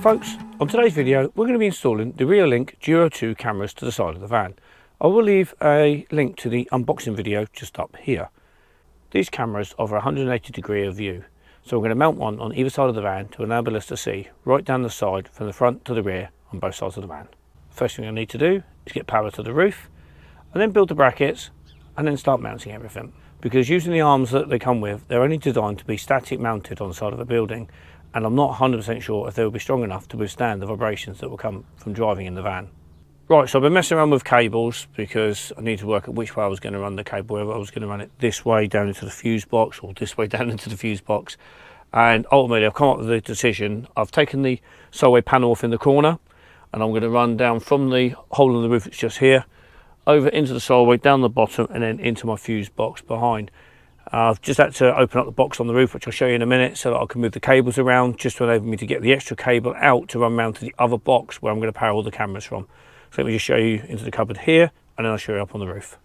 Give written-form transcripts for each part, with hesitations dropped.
Right folks, on today's video we're going to be installing the Reolink Duo 2 cameras to the side of the van. I will leave a link to the unboxing video just up here. These cameras offer a 180 degree of view, so we're going to mount one on either side of the van to enable us to see right down the side from the front to the rear on both sides of the van. First thing I need to do is get power to the roof and then build the brackets and then start mounting everything. Because using the arms that they come with, they're only designed to be static mounted on the side of a building, and I'm not 100% sure if they will be strong enough to withstand the vibrations that will come from driving in the van. Right, so I've been messing around with cables because I need to work out which way I was going to run the cable, whether I was going to run it this way down into the fuse box or this way down into the fuse box. And ultimately I've come up with the decision. I've taken the solway panel off in the corner and I'm going to run down from the hole in the roof that's just here, over into the solway, down the bottom and then into my fuse box behind. I've just had to open up the box on the roof, which I'll show you in a minute, so that I can move the cables around just to enable me to get the extra cable out to run round to the other box where I'm going to power all the cameras from. So let me just show you into the cupboard here and then I'll show you up on the roof.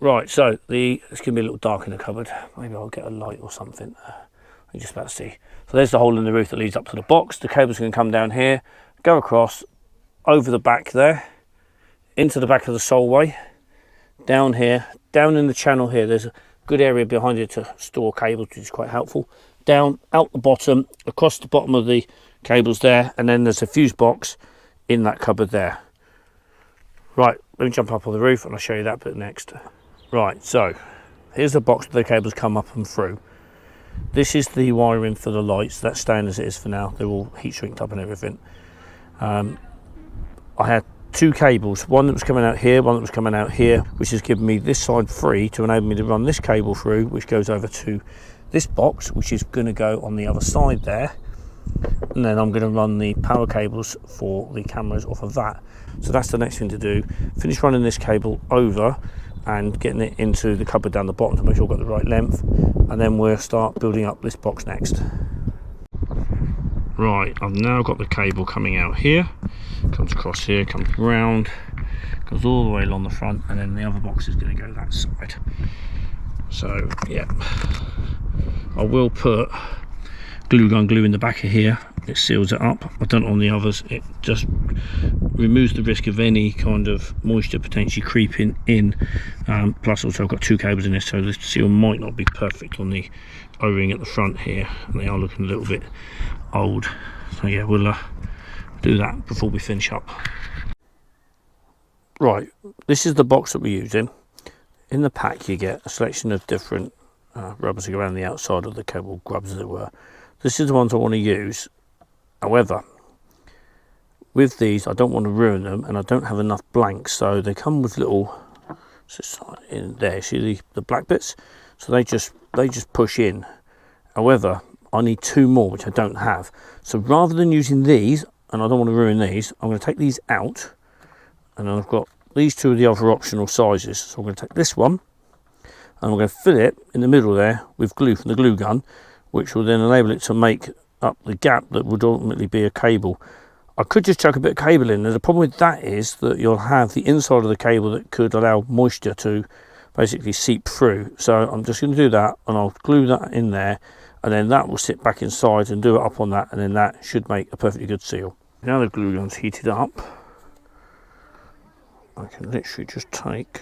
Right, so it's going to be a little dark in the cupboard. Maybe I'll get a light or something. You're just about to see. So there's the hole in the roof that leads up to the box. The cable's going to come down here, go across, over the back there, into the back of the solway, down here, down in the channel here. There's a good area behind it to store cables, which is quite helpful. Down, out the bottom, across the bottom of the cables there, and then there's a fuse box in that cupboard there. Right, let me jump up on the roof and I'll show you that bit next. Right, so here's the box where the cables come up and through. This is the wiring for the lights. That's staying as it is for now. They're all heat shrinked up and everything. I had two cables, one that was coming out here, one that was coming out here, which has given me this side free to enable me to run this cable through, which goes over to this box, which is going to go on the other side there, and then I'm going to run the power cables for the cameras off of that. So that's the next thing to do, finish running this cable over and getting it into the cupboard down the bottom to make sure I've got the right length, and then we'll start building up this box next. Right, I've now got the cable coming out here, comes across here, comes round, goes all the way along the front, and then the other box is going to go that side. So yeah, I will put glue gun glue in the back of here. It seals it up. I've done it on the others. It just removes the risk of any kind of moisture potentially creeping in. Plus also I've got two cables in this, so the seal might not be perfect on the O-ring at the front here, and they are looking a little bit old. So yeah, we'll do that before we finish up. Right, this is the box that we're using. In the pack you get a selection of different rubbers that go around the outside of the cable, grubs as it were. This is the ones I want to use. However, with these I don't want to ruin them, and I don't have enough blanks, so they come with little, in there, see the black bits, so they just push in. However, I need two more, which I don't have, so rather than using these, and I don't want to ruin these, I'm going to take these out, and then I've got these two of the other optional sizes. So I'm going to take this one and I'm going to fill it in the middle there with glue from the glue gun, which will then enable it to make up the gap that would ultimately be a cable. I could just chuck a bit of cable in there. The problem with that is that you'll have the inside of the cable that could allow moisture to basically seep through. So I'm just going to do that, and I'll glue that in there, and then that will sit back inside and do it up on that, and then that should make a perfectly good seal. Now the glue gun's heated up, I can literally just take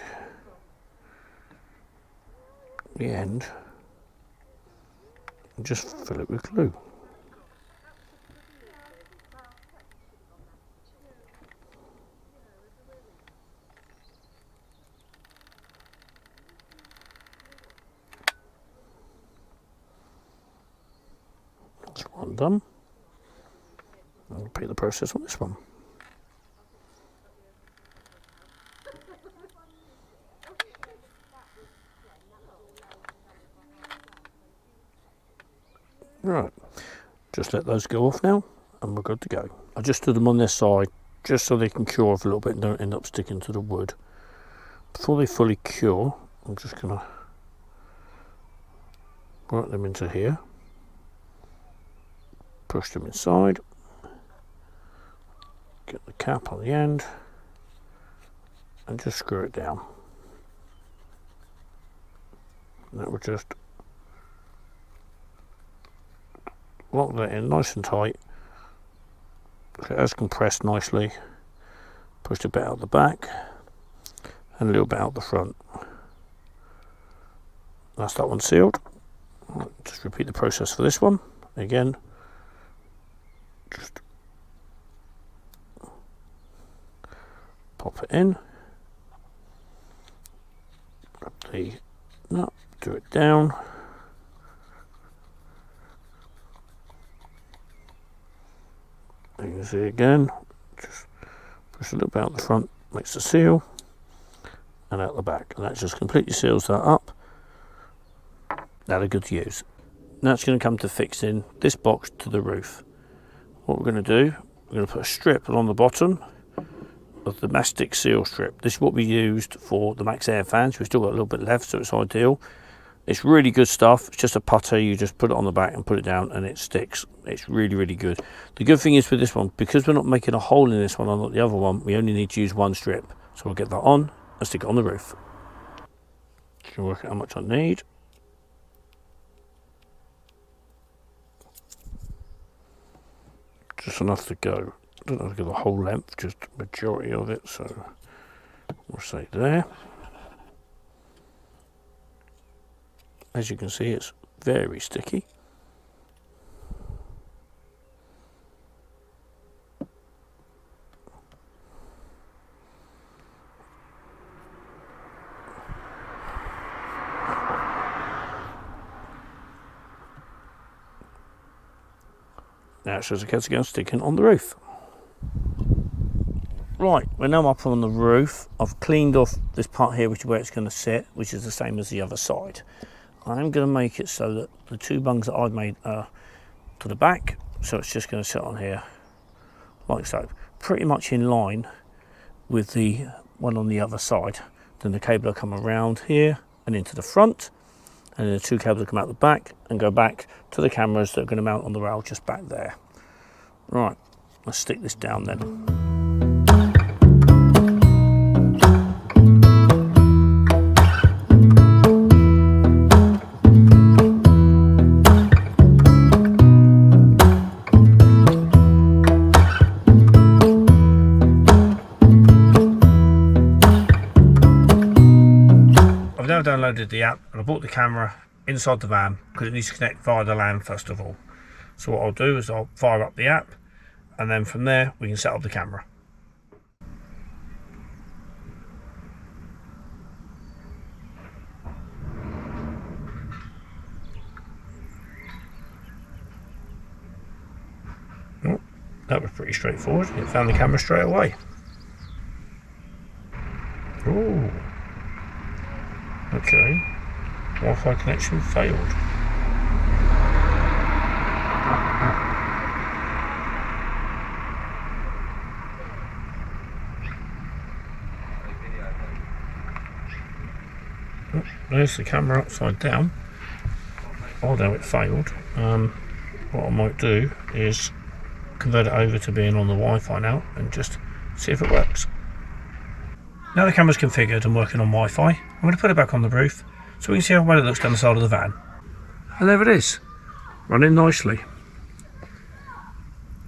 the end and just fill it with glue. That's one done. I'll repeat the process on this one. Right, just let those go off now and we're good to go. I just stood them on their side just so they can cure off a little bit and don't end up sticking to the wood. Before they fully cure, I'm just going to work them into here, push them inside, get the cap on the end and just screw it down. And that will just lock that in nice and tight, It has compressed nicely. Pushed a bit out the back and a little bit out the front. That's that one sealed. Just repeat the process for this one. Again, just pop it in. Grab the nut, do it down. You can see again, just push a little bit out the front, makes the seal, and out the back, and that just completely seals that up. Now they're good to use. Now it's going to come to fixing this box to the roof. What we're going to do, we're going to put a strip along the bottom of the mastic seal strip. This is what we used for the Max Air fans. We've still got a little bit left, so it's ideal. It's really good stuff. It's just a putter. You just put it on the back and put it down and it sticks. It's really, really good. The good thing is with this one, because we're not making a hole in this one, unlike the other one, we only need to use one strip. So we'll get that on and stick it on the roof. You can work out how much I need. Just enough to go. Don't have to go the whole length, just the majority of it. So we'll say there. As you can see, it's very sticky. Now it shows the case again sticking on the roof. Right, we're now up on the roof. I've cleaned off this part here, which is where it's going to sit, which is the same as the other side. I'm going to make it so that the two bungs that I've made are to the back, so it's just going to sit on here like so, pretty much in line with the one on the other side. Then the cable will come around here and into the front, and then the two cables will come out the back and go back to the cameras that are going to mount on the rail just back there. Right, let's stick this down then. I've now downloaded the app and I bought the camera inside the van because it needs to connect via the LAN first of all. So what I'll do is I'll fire up the app and then from there we can set up the camera. Oh, that was pretty straightforward. It found the camera straight away. Ooh. Okay, Wi-Fi connection failed. Oh, there's the camera upside down. Although it failed, what I might do is convert it over to being on the Wi-Fi now and just see if it works. Now the camera's configured and working on Wi-Fi, I'm going to put it back on the roof so we can see how well it looks down the side of the van. And there it is, running nicely.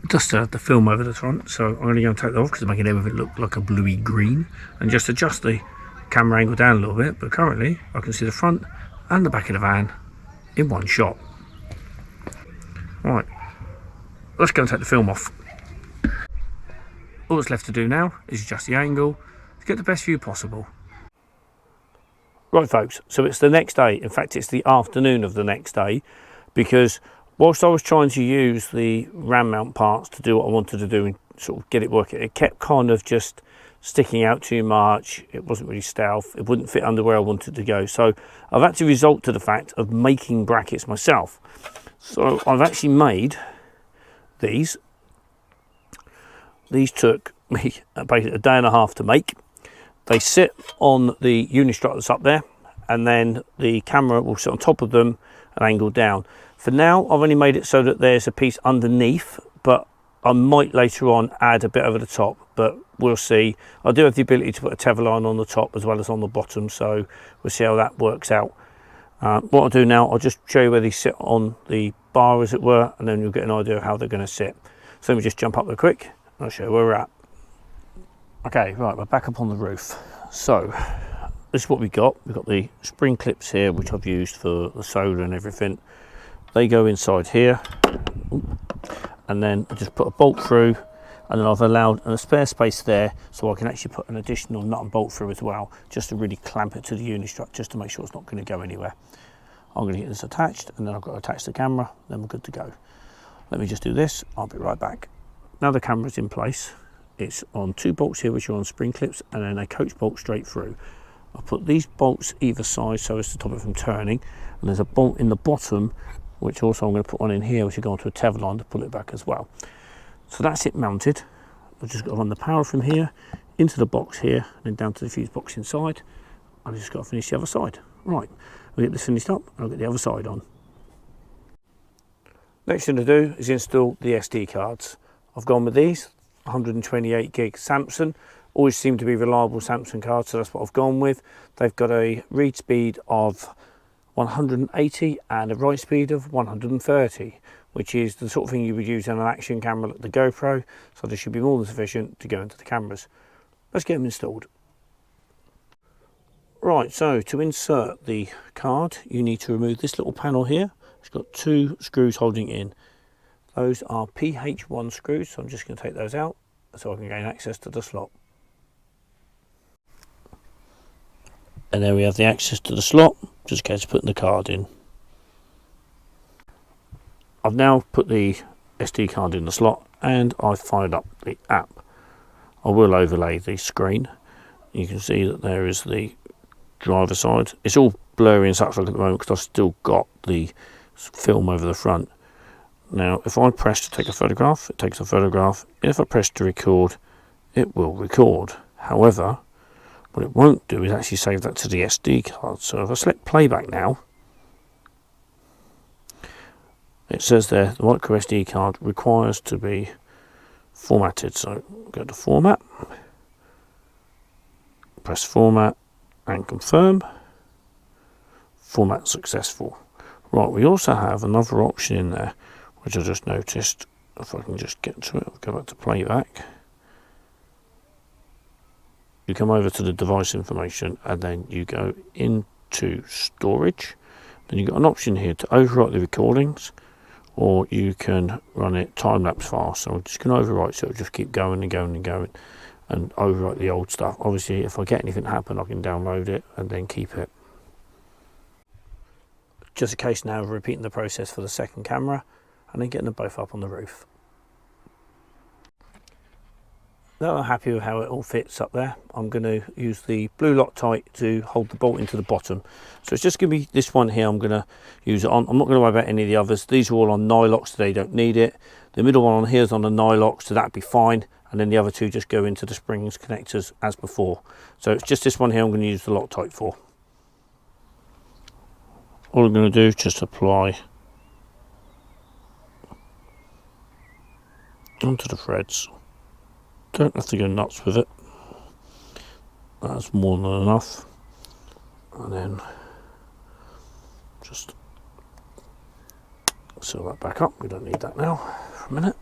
It does still have the film over the front, so I'm going to go and take that off because it's making everything look like a bluey green, and just adjust the camera angle down a little bit, but currently I can see the front and the back of the van in one shot. Right, let's go and take the film off. All that's left to do now is adjust the angle to get the best view possible. Right folks, so it's the next day. In fact, it's the afternoon of the next day, because whilst I was trying to use the ram mount parts to do what I wanted to do and sort of get it working, it kept kind of just sticking out too much. It wasn't really stealth. It wouldn't fit under where I wanted to go. So I've actually resort to the fact of making brackets myself. So I've actually made these. These took me basically a day and a half to make. They sit on the unistrut that's up there, and then the camera will sit on top of them and angle down. For now, I've only made it so that there's a piece underneath, but I might later on add a bit over the top, but we'll see. I do have the ability to put a tether line on the top as well as on the bottom, so we'll see how that works out. What I'll do now, I'll just show you where they sit on the bar, as it were, and then you'll get an idea of how they're going to sit. So let me just jump up real quick I'll show you where we're at. Okay, right, we're back up on the roof. So this is what we got. We've got the spring clips here, which I've used for the solar and everything. They go inside here, and then I just put a bolt through, and then I've allowed a spare space there so I can actually put an additional nut and bolt through as well, just to really clamp it to the unistrut, just to make sure it's not going to go anywhere. I'm going to get this attached, and then I've got to attach the camera, then we're good to go. Let me just do this, I'll be right back. Now the camera's in place, it's on 2 bolts here which are on spring clips, and then a coach bolt straight through. I've put these bolts either side so as to stop it from turning, and there's a bolt in the bottom which also I'm going to put one in here, which will go onto a tether line to pull it back as well. So that's it mounted. I've just got to run the power from here into the box here, and then down to the fuse box inside. I've just got to finish the other side. Right, I'll get this finished up and I'll get the other side on. Next thing to do is install the SD cards. I've gone with these 128 gig Samsung. Always seem to be reliable Samsung cards, so that's what I've gone with. They've got a read speed of 180 and a write speed of 130, which is the sort of thing you would use on an action camera like the GoPro, so this should be more than sufficient to go into the cameras. Let's get them installed. Right, so to insert the card you need to remove this little panel here. It's got 2 screws holding it in. Those are PH1 screws, so I'm just going to take those out so I can gain access to the slot. And there we have the access to the slot, just in case of putting the card in. I've now put the SD card in the slot and I've fired up the app. I will overlay the screen. You can see that there is the driver side. It's all blurry and such like at the moment because I've still got the film over the front. Now if I press to take a photograph, it takes a photograph. If I press to record, it will record. However, what it won't do is actually save that to the SD card. So if I select playback now, it says there the micro SD card requires to be formatted. So go to format, press format and confirm. Format successful. Right, we also have another option in there which I just noticed. If I can just get to it, I'll go back to playback. You come over to the device information and then you go into storage. Then you've got an option here to overwrite the recordings, or you can run it time-lapse fast. So I'm just going to overwrite, so it'll just keep going and going and going, and overwrite the old stuff. Obviously if I get anything happen I can download it and then keep it. Just a case now of repeating the process for the second camera and then getting them both up on the roof. Now I'm happy with how it all fits up there, I'm going to use the blue Loctite to hold the bolt into the bottom. So it's just going to be this one here I'm going to use it on. I'm not going to worry about any of the others. These are all on nylock, so they don't need it. The middle one on here is on a nylock, so that'd be fine. And then the other 2 just go into the springs connectors as before. So it's just this one here I'm going to use the Loctite for. All I'm going to do is just apply onto the threads. Don't have to go nuts with it. That's more than enough. And then just seal that back up. We don't need that now for a minute.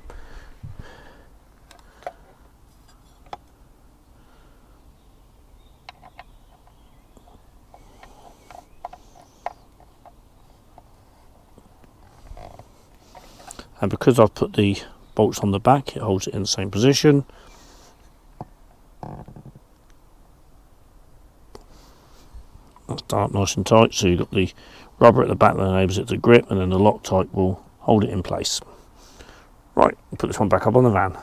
And because I've put the bolts on the back, it holds it in the same position. That's done nice and tight, so you've got the rubber at the back that enables it to grip, and then the Loctite will hold it in place. Right, I'll put this one back up on the van.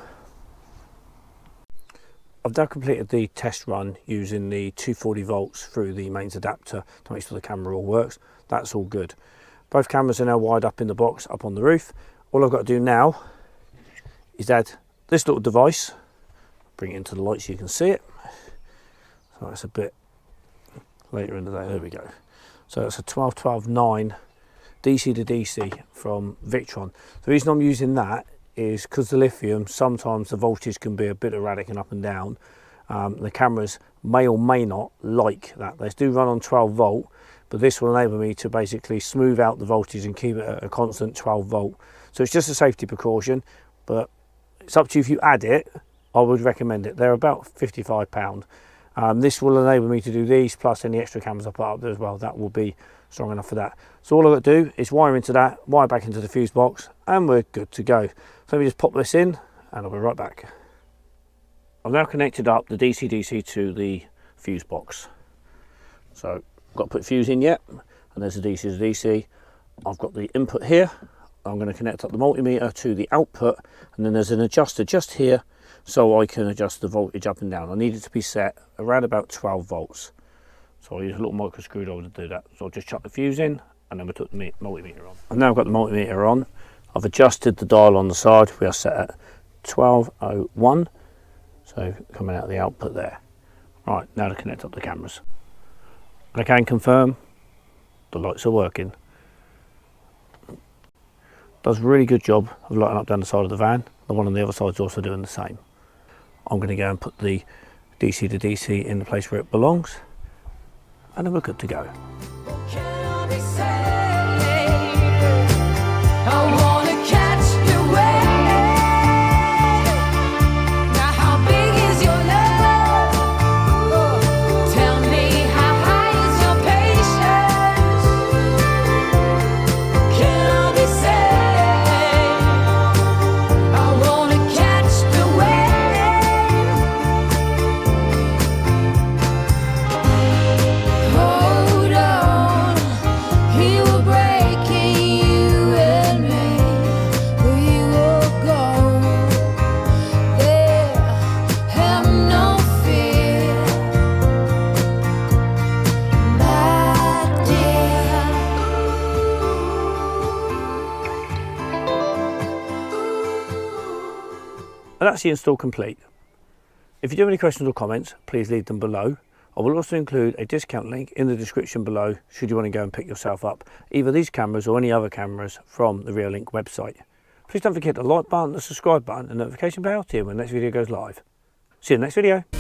I've now completed the test run using the 240 volts through the mains adapter to make sure the camera all works. That's all good. Both cameras are now wired up in the box up on the roof. All I've got to do now is add this little device, bring it into the light so you can see it. So it's a bit later in the day, there we go. So it's a 12-12-9 DC to DC from Victron. The reason I'm using that is because the lithium, sometimes the voltage can be a bit erratic and up and down. The cameras may or may not like that. They do run on 12 volt, but this will enable me to basically smooth out the voltage and keep it at a constant 12 volt. So it's just a safety precaution, but It's up to you if you add it. I would recommend it. They're about £55. This will enable me to do these plus any extra cameras I put up there as well. That will be strong enough for that. So all I've got to do is wire into that, wire back into the fuse box, and we're good to go. So let me just pop this in and I'll be right back. I've now connected up the DC-DC to the fuse box. So I've got to put fuse in yet, and there's the DC to DC. I've got the input here. I'm going to connect up the multimeter to the output, and then there's an adjuster just here so I can adjust the voltage up and down. I need it to be set around about 12 volts. So I'll use a little micro screwdriver to do that. So I'll just chuck the fuse in and then we'll put the multimeter on. I've now got the multimeter on. I've adjusted the dial on the side. We are set at 1201. So coming out of the output there. Right, now to connect up the cameras. I can confirm the lights are working. Does a really good job of lighting up down the side of the van. The one on the other side is also doing the same. I'm going to go and put the DC to DC in the place where it belongs, and then we're good to go. And that's the install complete. If you do have any questions or comments, please leave them below. I will also include a discount link in the description below should you want to go and pick yourself up either these cameras or any other cameras from the Reolink website. Please don't forget the like button, the subscribe button and notification bell to you when the next video goes live. See you in the next video.